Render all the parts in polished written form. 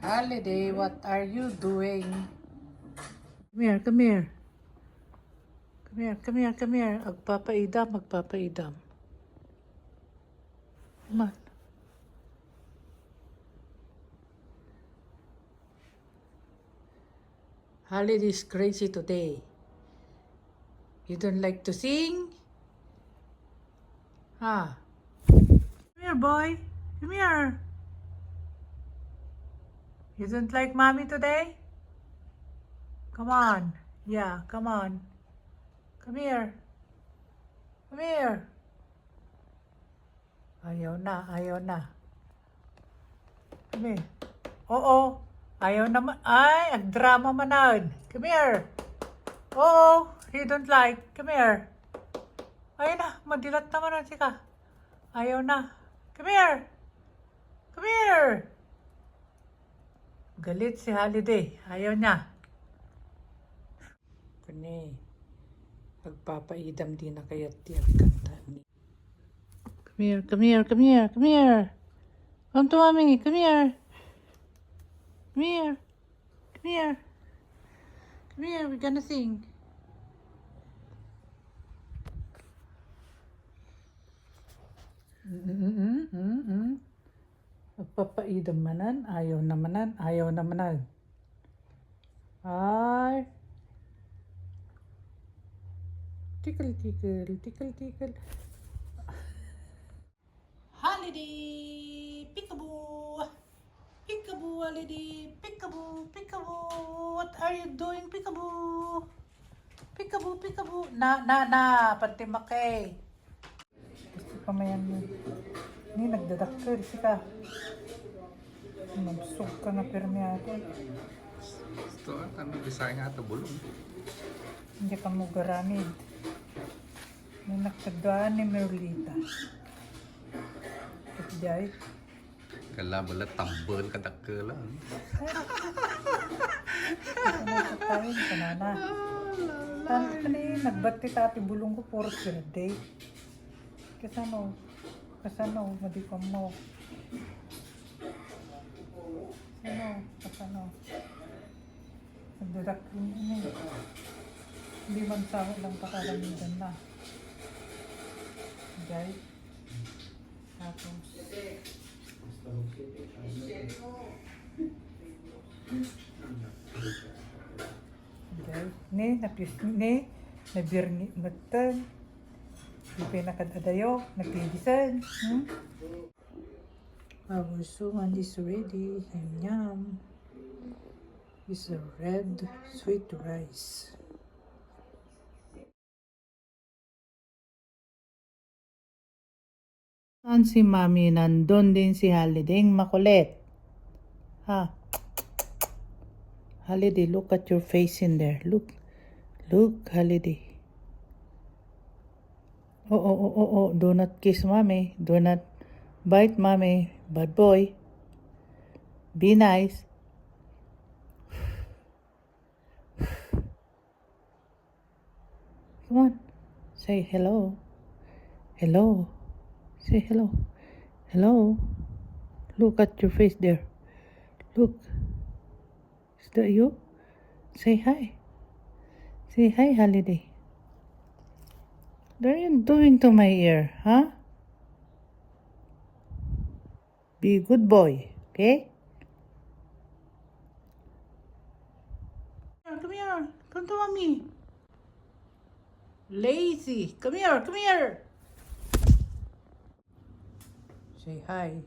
Holiday, what are you doing? Come here, come here. Come here, come here, come here. Magpapaidam, magpapaidam. Come on. Holiday is crazy today. You don't like to sing? Huh? Come here, boy. Come here. You don't like mommy today? Come on. Yeah, come on. Come here. Come here. Ayaw na, ayaw na. Come here. Oo. Ayaw naman. Ay, agdrama manad. Come here. Oo. You don't like. Come here. Ayaw na. Madilat naman na sika. Ayaw na. Come here. Come here. Galit si Holiday. Ayaw niya. Kuni. Magpapaidam din na kaya't tiyag kanta ni. Come here, come here, come here, come here. Come to mommy. Come here. Come here. Come here. Come here. We're gonna sing. Magpapaidam manan. Ayaw namanan. Ayaw namanan. Ay. Tickle, tickle, tickle, tickle. Holiday, peekaboo, peekaboo, holiday, peekaboo, peekaboo. What are you doing, peekaboo? Peekaboo, peekaboo. Na, pati makay. Gusto pa mayan mo. Ni nagdadakkel sika. Mabsog ka na permi ako. Ito, ano, bisaya nga ito, bulong. Hindi ka mo garanid. May nakadaan ni Merlita. Kapijay. Kala bala tambal kadakkel lang. Ano sa tayo, kanana. Tanto ka na nagbati tati bulong ko for birthday. Kasano, madikam mo. Kasano. Nagdadak yun ini. Hindi man sa lang pakalamidan na. Jai. Tapos. Jai. Nabirni, nagtan. Di pinakadadayo, nagpigisan. Our suman is ready. Yum. It's a red sweet rice. Saan si Mami? Nandun din si Holiday. Makulit. Ha? Holiday, look at your face in there. Look, Holiday. Oh. Do not kiss Mommy. Do not bite Mommy. Bad boy. Be nice. Come on. Say hello. Hello. Say hello. Hello. Look at your face there. Look. Is that you? Say hi. Say hi, Holiday. What are you doing to my ear, huh? Be a good boy, okay? Come here. Come to Mommy. Lazy. Come here. Say hi.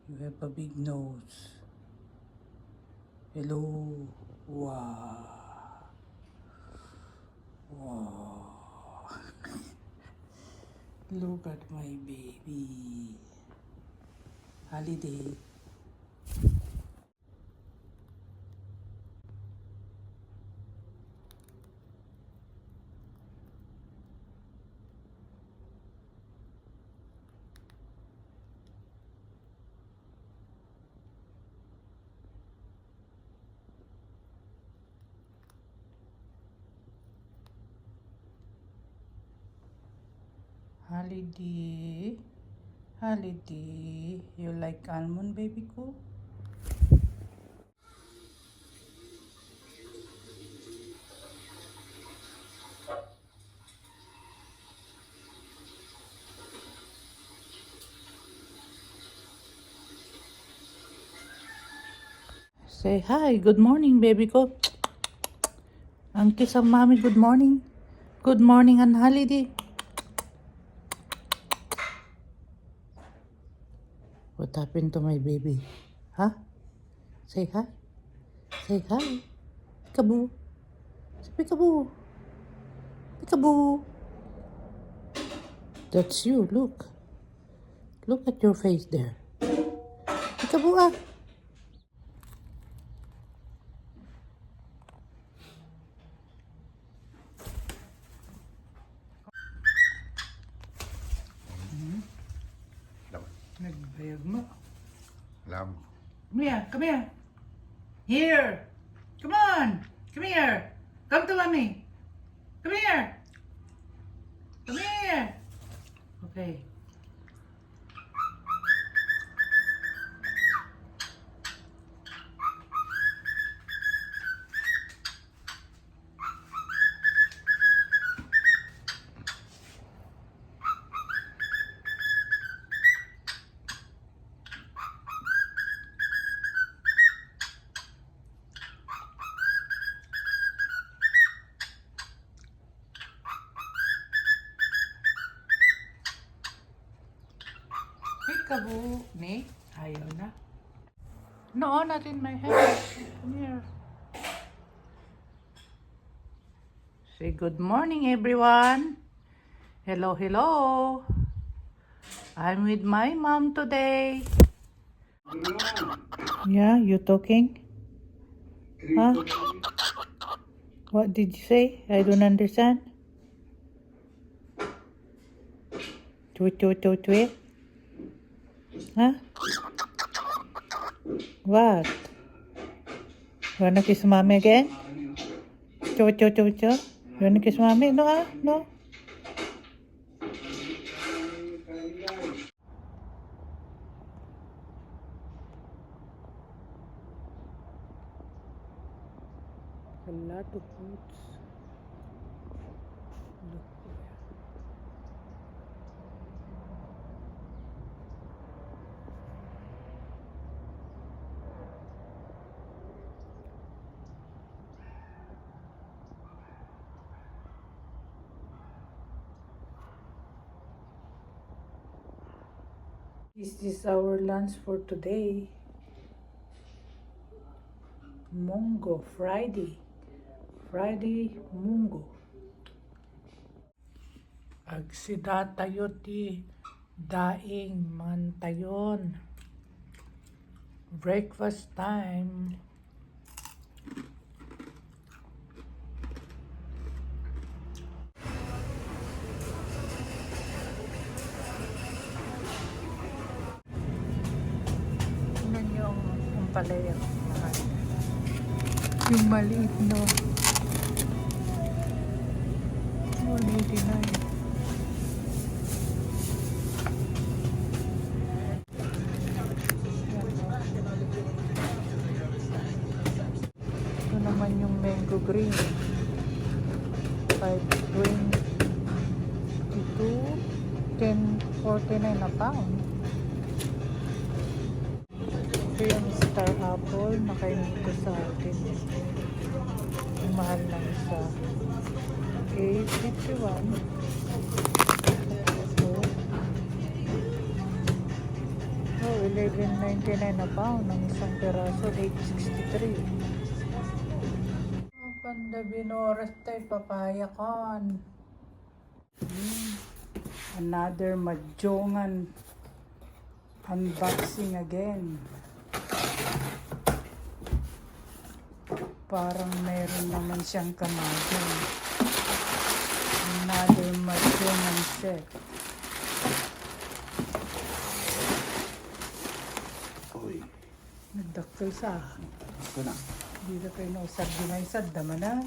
You have a big nose. Hello. Wow. Look at my baby. Holiday. Holiday, you like almond, baby ko? Say hi. Good morning, baby ko. Ang kiss ang mommy. Good morning. Good morning and holiday. What happened to my baby? Huh? Say hi. Say hi. Peekaboo. Say peekaboo. Peekaboo. That's you. Look. Look at your face there. Peekaboo ah. Lam. Nagbayag mo. Lam. Come here. Come here. Here. Come on. Come here. Come to mommy. Come here. Come here. Okay. Peekaboo. Ni? Ayaw na. No, not in my head. Come here. Say good morning, everyone. Hello, hello. I'm with my mom today. Yeah, you talking? Huh? What did you say? I don't understand. Tweet, tweet, tweet, tweet. Huh? What? You wanna kiss mommy again? Cho, cho, cho, cho. You wanna kiss mommy? No, ah? No? A lot of fruits. Look there. This is our lunch for today. Mungo Friday. Friday Mungo. Agsidatayo ti daing mantayon. Breakfast time. Tingnan niyo ang palaya. Yung maliit, no? 189. Ito naman yung mango green. 522. 10.49 a pound. Ito yung star apple. Nakainin ko sa atin. Yung mahal ng isa. 8.51. Oh, 11.99 a pound. Ang isang peraso, 8.63. Oh, panda binoras tayo, papaya kon. Another Majongan unboxing again. Parang meron naman siyang kamagin. Another Majongan set. Uy. Nagdakkel sa. Ito na. Hindi na kayo nausad ginaisad. Dama na.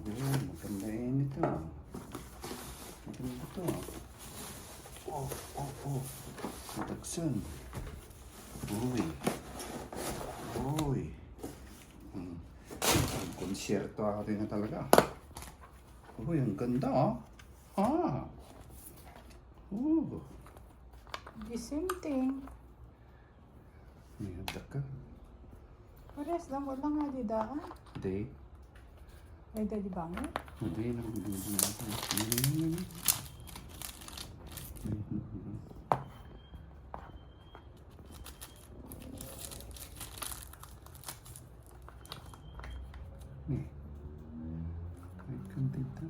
Maganda yun ito. Maganda ito. Oh. Matagsan. Uy. Uy. Ang konsyerto ako din na talaga. Uy, ang ganda ah. Ah. The same thing. May handa ka. Pares lang, wala nga di daan. Hindi. Ay, di bangon. Hindi na. Nih. Ay, contenta.